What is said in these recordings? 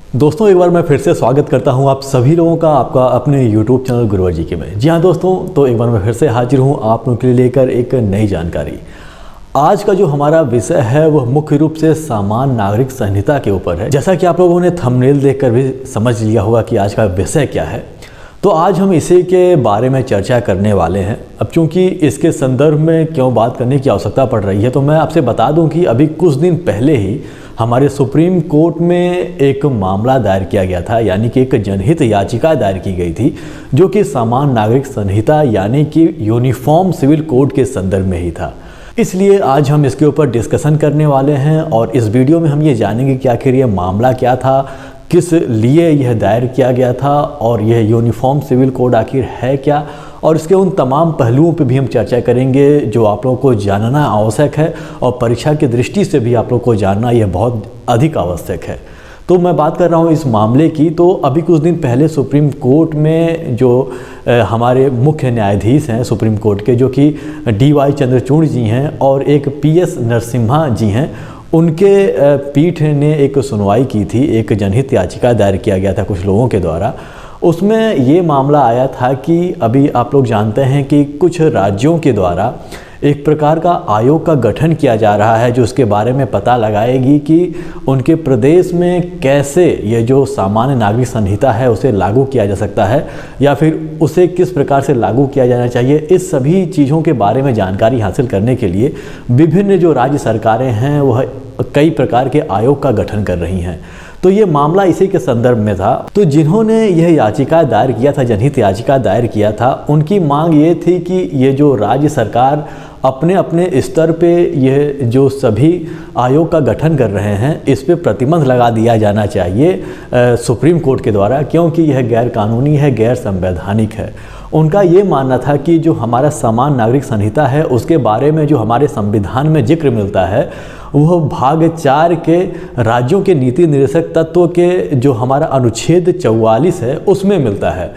दोस्तों, एक बार मैं फिर से स्वागत करता हूं आप सभी लोगों का आपका अपने YouTube चैनल गुरुवर जी के में। जी हाँ दोस्तों, तो एक बार मैं फिर से हाजिर हूं आप लोगों के लिए लेकर एक नई जानकारी। आज का जो हमारा विषय है वह मुख्य रूप से सामान्य नागरिक संहिता के ऊपर है। जैसा कि आप लोगों ने थंबनेल देखकर भी समझ लिया होगा कि आज का विषय क्या है, तो आज हम इसी के बारे में चर्चा करने वाले हैं। अब चूंकि इसके संदर्भ में क्यों बात करने की आवश्यकता पड़ रही है, तो मैं आपसे बता दूं कि अभी कुछ दिन पहले ही हमारे सुप्रीम कोर्ट में एक मामला दायर किया गया था, यानी कि एक जनहित याचिका दायर की गई थी, जो कि सामान्य नागरिक संहिता यानी कि यूनिफॉर्म सिविल कोड के संदर्भ में ही था। इसलिए आज हम इसके ऊपर डिस्कशन करने वाले हैं और इस वीडियो में हम ये जानेंगे कि आखिर ये मामला क्या था, किस लिए यह दायर किया गया था और यह यूनिफॉर्म सिविल कोड आखिर है क्या, और इसके उन तमाम पहलुओं पे भी हम चर्चा करेंगे जो आप लोगों को जानना आवश्यक है और परीक्षा की दृष्टि से भी आप लोगों को जानना यह बहुत अधिक आवश्यक है। तो मैं बात कर रहा हूँ इस मामले की। तो अभी कुछ दिन पहले सुप्रीम कोर्ट में जो हमारे मुख्य न्यायाधीश हैं सुप्रीम कोर्ट के, जो कि DY चंद्रचूड़ जी हैं और एक PS नरसिम्हा जी हैं, उनके पीठ ने एक सुनवाई की थी। एक जनहित याचिका दायर किया गया था कुछ लोगों के द्वारा। उसमें ये मामला आया था कि अभी आप लोग जानते हैं कि कुछ राज्यों के द्वारा एक प्रकार का आयोग का गठन किया जा रहा है, जो उसके बारे में पता लगाएगी कि उनके प्रदेश में कैसे ये जो सामान्य नागरिक संहिता है उसे लागू किया जा सकता है या फिर उसे किस प्रकार से लागू किया जाना चाहिए। इस सभी चीज़ों के बारे में जानकारी हासिल करने के लिए विभिन्न जो राज्य सरकारें हैं वह कई प्रकार के आयोग का गठन कर रही हैं। तो ये मामला इसी के संदर्भ में था। तो जिन्होंने यह याचिका दायर किया था, जनहित याचिका दायर किया था, उनकी मांग ये थी कि ये जो राज्य सरकार अपने अपने स्तर पे यह जो सभी आयोग का गठन कर रहे हैं इस पे प्रतिबंध लगा दिया जाना चाहिए सुप्रीम कोर्ट के द्वारा, क्योंकि यह गैर कानूनी है, गैर संवैधानिक है। उनका ये मानना था कि जो हमारा सामान्य नागरिक संहिता है उसके बारे में जो हमारे संविधान में जिक्र मिलता है वह भाग 4 के राज्यों के नीति निर्देशक तत्व के जो हमारा अनुच्छेद 44 है उसमें मिलता है।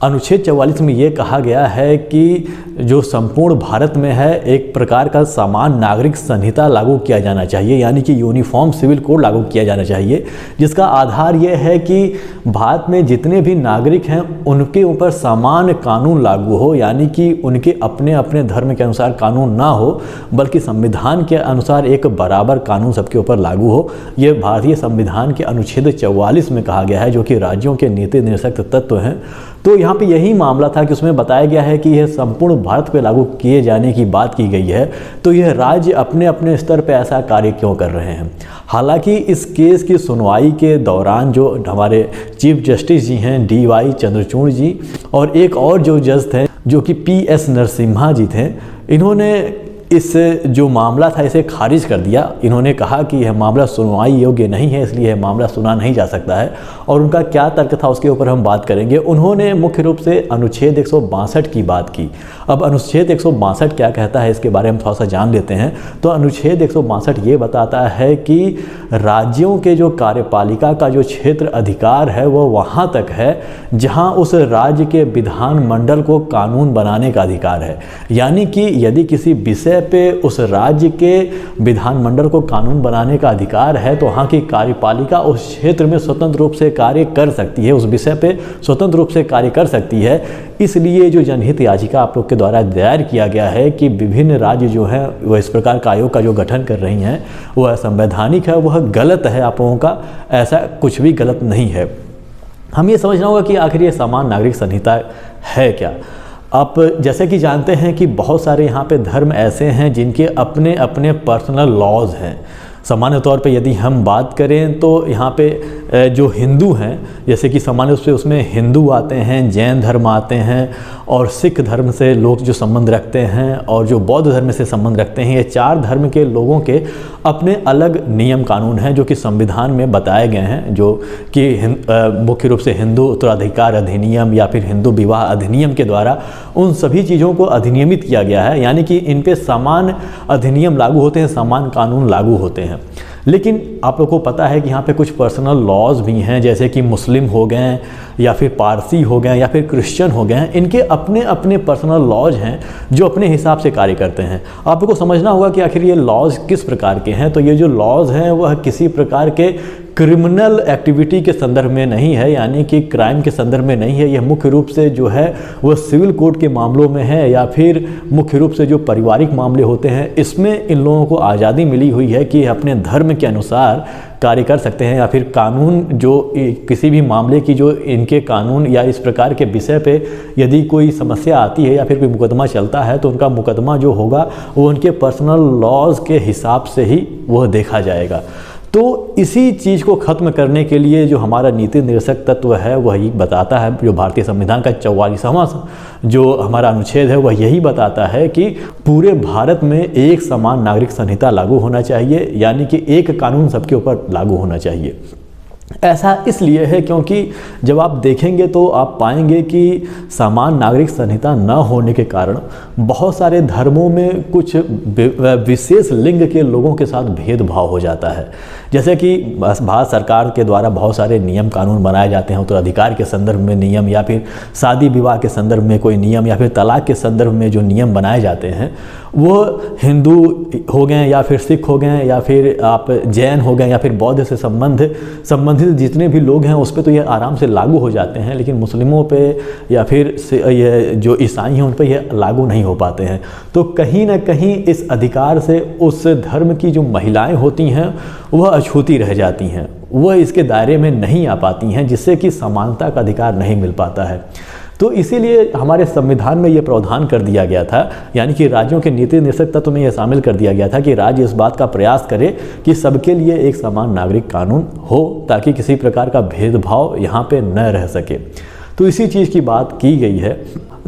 अनुच्छेद 44 में ये कहा गया है कि जो संपूर्ण भारत में है एक प्रकार का सामान्य नागरिक संहिता लागू किया जाना चाहिए, यानी कि यूनिफॉर्म सिविल कोड लागू किया जाना चाहिए, जिसका आधार ये है कि भारत में जितने भी नागरिक हैं उनके ऊपर समान कानून लागू हो, यानी कि उनके अपने अपने धर्म के अनुसार कानून ना हो बल्कि संविधान के अनुसार एक बराबर कानून सबके ऊपर लागू हो। ये भारतीय संविधान के अनुच्छेद 44 में कहा गया है, जो कि राज्यों के नीति निर्देशक तत्व हैं। तो यहाँ पे यही मामला था कि उसमें बताया गया है कि यह संपूर्ण भारत पे लागू किए जाने की बात की गई है, तो यह राज्य अपने अपने स्तर पे ऐसा कार्य क्यों कर रहे हैं। हालांकि इस केस की सुनवाई के दौरान जो हमारे चीफ जस्टिस जी हैं DY चंद्रचूड़ जी और एक और जो जज थे जो कि PS नरसिम्हा जी थे, इन्होंने इस जो मामला था इसे खारिज कर दिया। इन्होंने कहा कि यह मामला सुनवाई योग्य नहीं है, इसलिए यह मामला सुना नहीं जा सकता है। और उनका क्या तर्क था उसके ऊपर हम बात करेंगे। उन्होंने मुख्य रूप से अनुच्छेद 162 की बात की। अब अनुच्छेद 162 क्या कहता है इसके बारे में थोड़ा सा जान लेते हैं। तो अनुच्छेद 162 ये बताता है कि राज्यों के जो कार्यपालिका का जो क्षेत्र अधिकार है वो वहाँ तक है जहाँ उस राज्य के विधानमंडल को कानून बनाने का अधिकार है। यानी कि यदि किसी विषय पे उस राज्य के विधानमंडल को कानून बनाने का अधिकार है तो वहाँ की कार्यपालिका उस क्षेत्र में स्वतंत्र रूप से कार्य कर सकती है, उस विषय पे स्वतंत्र रूप से कार्य कर सकती है। इसलिए जो जनहित याचिका आप लोग के द्वारा दायर किया गया है कि विभिन्न राज्य जो हैं वह इस प्रकार का आयोग का जो गठन कर रही हैं वह असंवैधानिक है, वह गलत है। आप लोगों का ऐसा कुछ भी गलत नहीं है। हम ये समझना होगा कि आखिर ये सामान्य नागरिक संहिता है क्या। आप जैसे कि जानते हैं कि बहुत सारे यहाँ पे धर्म ऐसे हैं जिनके अपने अपने पर्सनल लॉज हैं। सामान्य तौर पे यदि हम बात करें तो यहाँ पे जो हिंदू हैं, जैसे कि सामान्य रूप से उसमें हिंदू आते हैं, जैन धर्म आते हैं और सिख धर्म से लोग जो संबंध रखते हैं और जो बौद्ध धर्म से संबंध रखते हैं, ये 4 धर्म के लोगों के अपने अलग नियम कानून हैं जो कि संविधान में बताए गए हैं, जो कि मुख्य रूप से हिंदू उत्तराधिकार अधिनियम या फिर हिंदू विवाह अधिनियम के द्वारा उन सभी चीज़ों को अधिनियमित किया गया है। यानी कि इन पे समान अधिनियम लागू होते हैं, समान कानून लागू होते हैं। लेकिन आप लोग को पता है कि यहाँ पे कुछ पर्सनल लॉज भी हैं, जैसे कि मुस्लिम हो गए या फिर पारसी हो गए या फिर क्रिश्चियन हो गए, इनके अपने अपने पर्सनल लॉज हैं जो अपने हिसाब से कार्य करते हैं। आपको समझना होगा कि आखिर ये लॉज किस प्रकार के हैं। तो ये जो लॉज हैं वह किसी प्रकार के क्रिमिनल एक्टिविटी के संदर्भ में नहीं है, यानी कि क्राइम के संदर्भ में नहीं है। यह मुख्य रूप से जो है वो सिविल कोड के मामलों में है, या फिर मुख्य रूप से जो पारिवारिक मामले होते हैं, इसमें इन लोगों को आज़ादी मिली हुई है कि अपने धर्म के अनुसार कार्य कर सकते हैं, या फिर कानून जो किसी भी मामले की जो इनके कानून या इस प्रकार के विषय पे यदि कोई समस्या आती है या फिर कोई मुकदमा चलता है, तो उनका मुकदमा जो होगा वो उनके पर्सनल लॉज के हिसाब से ही वह देखा जाएगा। तो इसी चीज़ को ख़त्म करने के लिए जो हमारा नीति निर्देशक तत्व है वही बताता है, जो भारतीय संविधान का 44वां जो हमारा अनुच्छेद है वह यही बताता है कि पूरे भारत में एक समान नागरिक संहिता लागू होना चाहिए, यानी कि एक कानून सबके ऊपर लागू होना चाहिए। ऐसा इसलिए है क्योंकि जब आप देखेंगे तो आप पाएंगे कि समान नागरिक संहिता न होने के कारण बहुत सारे धर्मों में कुछ विशेष लिंग के लोगों के साथ भेदभाव हो जाता है। जैसे कि भारत सरकार के द्वारा बहुत सारे नियम कानून बनाए जाते हैं, उत्तराधिकार के संदर्भ में नियम, या फिर शादी विवाह के संदर्भ में कोई नियम, या फिर तलाक के संदर्भ में जो नियम बनाए जाते हैं वो हिंदू हो गए या फिर सिख हो गए या फिर आप जैन हो गए या फिर बौद्ध से संबंधित जितने भी लोग हैं उस पर तो ये आराम से लागू हो जाते हैं, लेकिन मुस्लिमों पे या फिर ये जो ईसाई हैं उन पर ये लागू नहीं हो पाते हैं। तो कहीं ना कहीं इस अधिकार से उस धर्म की जो महिलाएं होती हैं वह अछूती रह जाती हैं, वह इसके दायरे में नहीं आ पाती हैं, जिससे कि समानता का अधिकार नहीं मिल पाता है। तो इसीलिए हमारे संविधान में ये प्रावधान कर दिया गया था, यानी कि राज्यों के नीति निर्देशक तत्व में यह शामिल कर दिया गया था कि राज्य इस बात का प्रयास करे कि सबके लिए एक समान नागरिक कानून हो, ताकि किसी प्रकार का भेदभाव यहाँ पे न रह सके। तो इसी चीज़ की बात की गई है।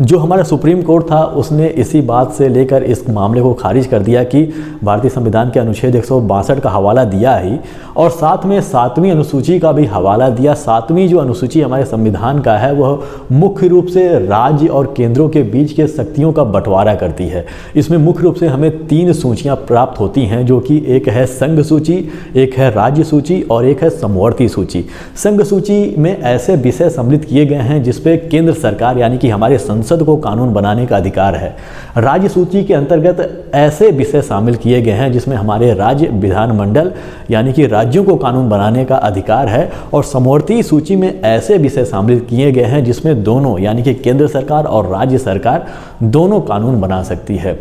जो हमारा सुप्रीम कोर्ट था उसने इसी बात से लेकर इस मामले को खारिज कर दिया कि भारतीय संविधान के अनुच्छेद 162 का हवाला दिया ही, और साथ में 7वीं अनुसूची का भी हवाला दिया। 7वीं जो अनुसूची हमारे संविधान का है वह मुख्य रूप से राज्य और केंद्रों के बीच के शक्तियों का बंटवारा करती है। इसमें मुख्य रूप से हमें 3 सूचियाँ प्राप्त होती हैं, जो कि एक है संघ सूची, एक है राज्य सूची और एक है समवर्ती सूची। संघ सूची में ऐसे विषय सम्मिलित किए गए हैं जिसपे केंद्र सरकार यानी कि हमारे संसद को कानून बनाने का अधिकार है। राज्य सूची के अंतर्गत ऐसे विषय शामिल किए गए हैं जिसमें हमारे राज्य विधानमंडल यानी कि राज्यों को कानून बनाने का अधिकार है, और समवर्ती सूची में ऐसे विषय शामिल किए गए हैं जिसमें दोनों यानी कि केंद्र सरकार और राज्य सरकार दोनों कानून बना सकती है।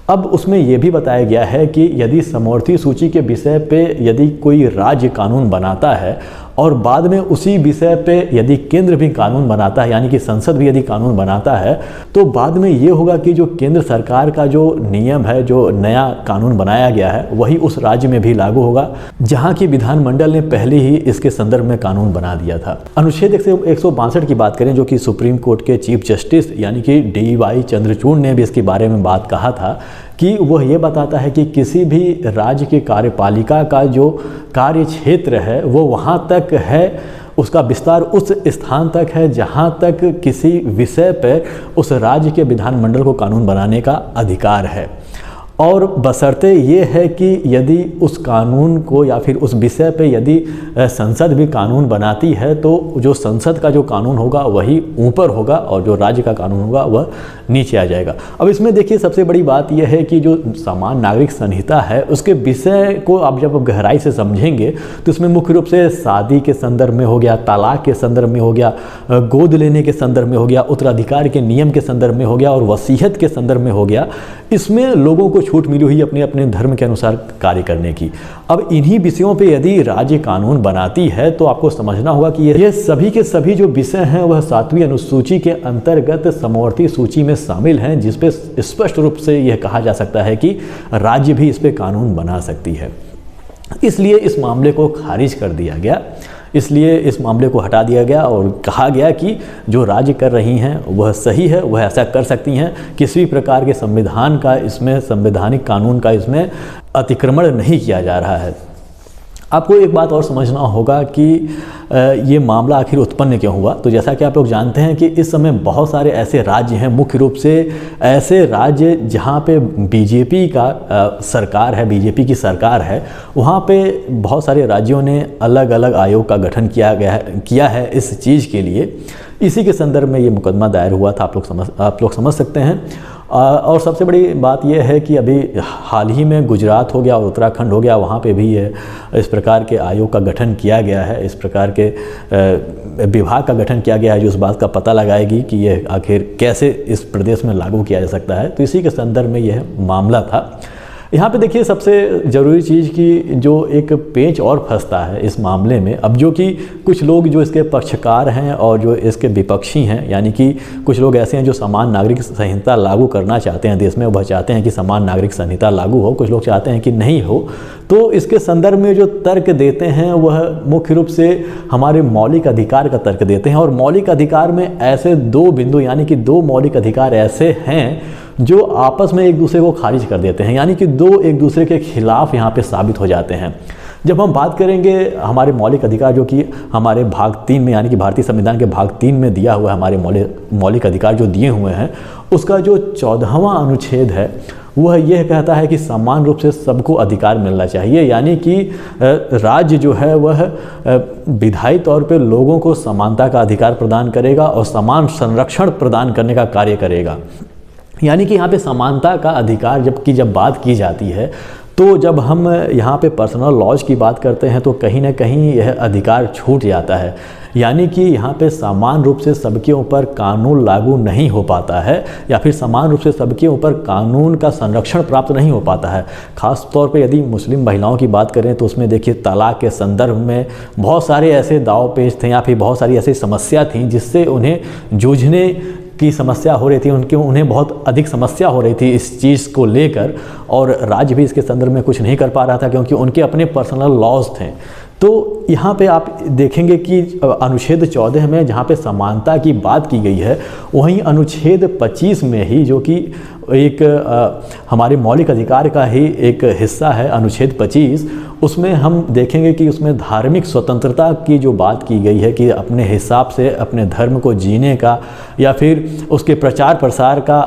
अब उसमें यह भी बताया गया है कि यदि समवर्ती सूची के विषय पे यदि कोई राज्य कानून बनाता है और बाद में उसी विषय पे यदि केंद्र भी कानून बनाता है, यानी कि संसद भी यदि कानून बनाता है, तो बाद में ये होगा कि जो केंद्र सरकार का जो नियम है, जो नया कानून बनाया गया है, वही उस राज्य में भी लागू होगा जहां की विधानमंडल ने पहले ही इसके संदर्भ में कानून बना दिया था। अनुच्छेद 162 की बात करें, जो कि सुप्रीम कोर्ट के चीफ जस्टिस यानी कि DY चंद्रचूड़ ने भी इसके बारे में बात कहा था कि वह ये बताता है कि किसी भी राज्य की कार्यपालिका का जो कार्य क्षेत्र है वो वहाँ तक है, उसका विस्तार उस स्थान तक है जहाँ तक किसी विषय पर उस राज्य के विधानमंडल को कानून बनाने का अधिकार है। और बशर्ते ये है कि यदि उस कानून को या फिर उस विषय पे यदि संसद भी कानून बनाती है तो जो संसद का जो कानून होगा वही ऊपर होगा और जो राज्य का कानून होगा वह नीचे आ जाएगा। अब इसमें देखिए सबसे बड़ी बात यह है कि जो समान नागरिक संहिता है उसके विषय को आप जब गहराई से समझेंगे तो इसमें मुख्य रूप से शादी के संदर्भ में हो गया, तलाक के संदर्भ में हो गया, गोद लेने के संदर्भ में हो गया, उत्तराधिकार के नियम के संदर्भ में हो गया और वसीयत के संदर्भ में हो गया। इसमें लोगों को छूट मिली हुई अपने अपने धर्म के अनुसार कार्य करने की। अब इन्हीं विषयों पे यदि राज्य कानून बनाती है तो आपको समझना होगा कि ये सभी के सभी जो विषय हैं वह 7वीं अनुसूची के अंतर्गत समवर्ती सूची में शामिल हैं, जिस पे स्पष्ट रूप से यह कहा जा सकता है कि राज्य भी इस पे कानून बना सकती है। इसलिए इस मामले को खारिज कर दिया गया, इसलिए इस मामले को हटा दिया गया और कहा गया कि जो राज्य कर रही हैं वह सही है, वह ऐसा कर सकती हैं, किसी प्रकार के संविधान का इसमें संवैधानिक कानून का इसमें अतिक्रमण नहीं किया जा रहा है। आपको एक बात और समझना होगा कि ये मामला आखिर उत्पन्न क्यों हुआ। तो जैसा कि आप लोग जानते हैं कि इस समय बहुत सारे ऐसे राज्य हैं, मुख्य रूप से ऐसे राज्य जहाँ पे बीजेपी का सरकार है, बीजेपी की सरकार है, वहाँ पे बहुत सारे राज्यों ने अलग अलग आयोग का गठन किया है इस चीज़ के लिए। इसी के संदर्भ में ये मुकदमा दायर हुआ था, आप लोग समझ सकते हैं। और सबसे बड़ी बात यह है कि अभी हाल ही में गुजरात हो गया और उत्तराखंड हो गया, वहाँ पे भी इस प्रकार के आयोग का गठन किया गया है, इस प्रकार के विभाग का गठन किया गया है जो इस बात का पता लगाएगी कि यह आखिर कैसे इस प्रदेश में लागू किया जा सकता है। तो इसी के संदर्भ में यह मामला था। यहाँ पे देखिए सबसे ज़रूरी चीज़ कि जो एक पेंच और फंसता है इस मामले में, अब जो कि कुछ लोग जो इसके पक्षकार हैं और जो इसके विपक्षी हैं, यानी कि कुछ लोग ऐसे हैं जो समान नागरिक संहिता लागू करना चाहते हैं देश में, वह चाहते हैं कि समान नागरिक संहिता लागू हो, कुछ लोग चाहते हैं कि नहीं हो। तो इसके संदर्भ में जो तर्क देते हैं वह मुख्य रूप से हमारे मौलिक अधिकार का तर्क देते हैं। और मौलिक अधिकार में ऐसे दो बिंदु, यानी कि दो मौलिक अधिकार ऐसे हैं जो आपस में एक दूसरे को खारिज कर देते हैं, यानी कि दो एक दूसरे के खिलाफ यहाँ पे साबित हो जाते हैं। जब हम बात करेंगे हमारे मौलिक अधिकार जो कि हमारे भाग 3 में, यानी कि भारतीय संविधान के भाग 3 में दिया हुआ है, हमारे मौलिक अधिकार जो दिए हुए हैं, उसका जो 14वां अनुच्छेद है वह यह कहता है कि समान रूप से सबको अधिकार मिलना चाहिए, यानी कि राज्य जो है वह विधायी तौर पे लोगों को समानता का अधिकार प्रदान करेगा और समान संरक्षण प्रदान करने का कार्य करेगा। यानी कि यहाँ पे समानता का अधिकार जब बात की जाती है, तो जब हम यहाँ पे पर्सनल लॉज की बात करते हैं तो कहीं ना कहीं यह अधिकार छूट जाता है, यानी कि यहाँ पे समान रूप से सबके ऊपर कानून लागू नहीं हो पाता है, या फिर समान रूप से सबके ऊपर कानून का संरक्षण प्राप्त नहीं हो पाता है। ख़ास तौर पे यदि मुस्लिम महिलाओं की बात करें तो उसमें देखिए तलाक के संदर्भ में बहुत सारे ऐसे दाव पेच थे या फिर बहुत सारी ऐसी समस्या थी जिससे उन्हें जूझने की समस्या हो रही थी, उन्हें बहुत अधिक समस्या हो रही थी इस चीज़ को लेकर, और राज्य भी इसके संदर्भ में कुछ नहीं कर पा रहा था क्योंकि उनके अपने पर्सनल लॉज थे। तो यहाँ पे आप देखेंगे कि अनुच्छेद 14 में जहाँ पे समानता की बात की गई है, वहीं अनुच्छेद 25 में ही, जो कि एक हमारे मौलिक अधिकार का ही एक हिस्सा है, अनुच्छेद 25, उसमें हम देखेंगे कि उसमें धार्मिक स्वतंत्रता की जो बात की गई है कि अपने हिसाब से अपने धर्म को जीने का या फिर उसके प्रचार प्रसार का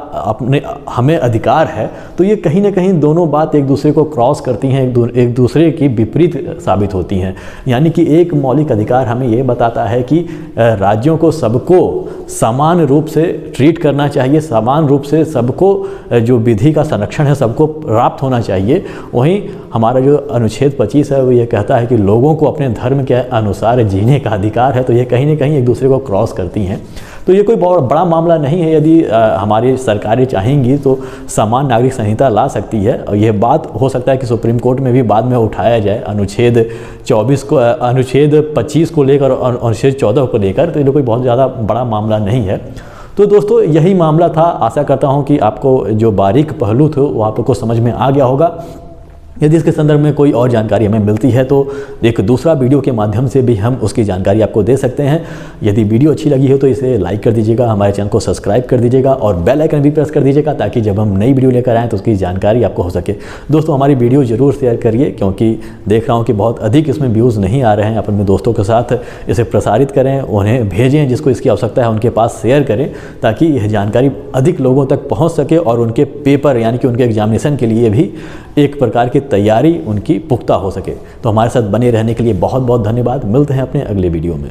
हमें अधिकार है। तो ये कहीं ना कहीं दोनों बात एक दूसरे को क्रॉस करती हैं, एक दूसरे की विपरीत साबित होती हैं। यानी कि एक मौलिक अधिकार हमें ये बताता है कि राज्यों को सबको समान रूप से ट्रीट करना चाहिए, समान रूप से सबको जो विधि का संरक्षण है सबको प्राप्त होना चाहिए। वहीं हमारा जो अनुच्छेद 25 है वो ये कहता है कि लोगों को अपने धर्म के अनुसार जीने का अधिकार है। तो ये कहीं ना कहीं एक दूसरे को क्रॉस करती हैं। तो ये कोई बहुत बड़ा मामला नहीं है, यदि हमारी सरकारें चाहेंगी तो समान नागरिक संहिता ला सकती है। और यह बात हो सकता है कि सुप्रीम कोर्ट में भी बाद में उठाया जाए अनुच्छेद 25 को लेकर और अनुच्छेद 14 को लेकर। तो ये कोई बहुत ज़्यादा बड़ा मामला नहीं है। तो दोस्तों यही मामला था। आशा करता हूँ कि आपको जो बारीक पहलू थे वो आपको समझ में आ गया होगा। यदि इसके संदर्भ में कोई और जानकारी हमें मिलती है तो एक दूसरा वीडियो के माध्यम से भी हम उसकी जानकारी आपको दे सकते हैं। यदि वीडियो अच्छी लगी हो तो इसे लाइक कर दीजिएगा, हमारे चैनल को सब्सक्राइब कर दीजिएगा और बेल आइकन भी प्रेस कर दीजिएगा ताकि जब हम नई वीडियो लेकर आएँ तो उसकी जानकारी आपको हो सके। दोस्तों हमारी वीडियो ज़रूर शेयर करिए, क्योंकि देख रहा हूँ कि बहुत अधिक इसमें व्यूज़ नहीं आ रहे हैं। अपने दोस्तों के साथ इसे प्रसारित करें, उन्हें भेजें, जिसको इसकी आवश्यकता है उनके पास शेयर करें ताकि यह जानकारी अधिक लोगों तक पहुँच सके और उनके पेपर यानी कि उनके एग्जामिनेशन के लिए भी एक प्रकार की तैयारी उनकी पुख्ता हो सके। तो हमारे साथ बने रहने के लिए बहुत बहुत धन्यवाद। मिलते हैं अपने अगले वीडियो में।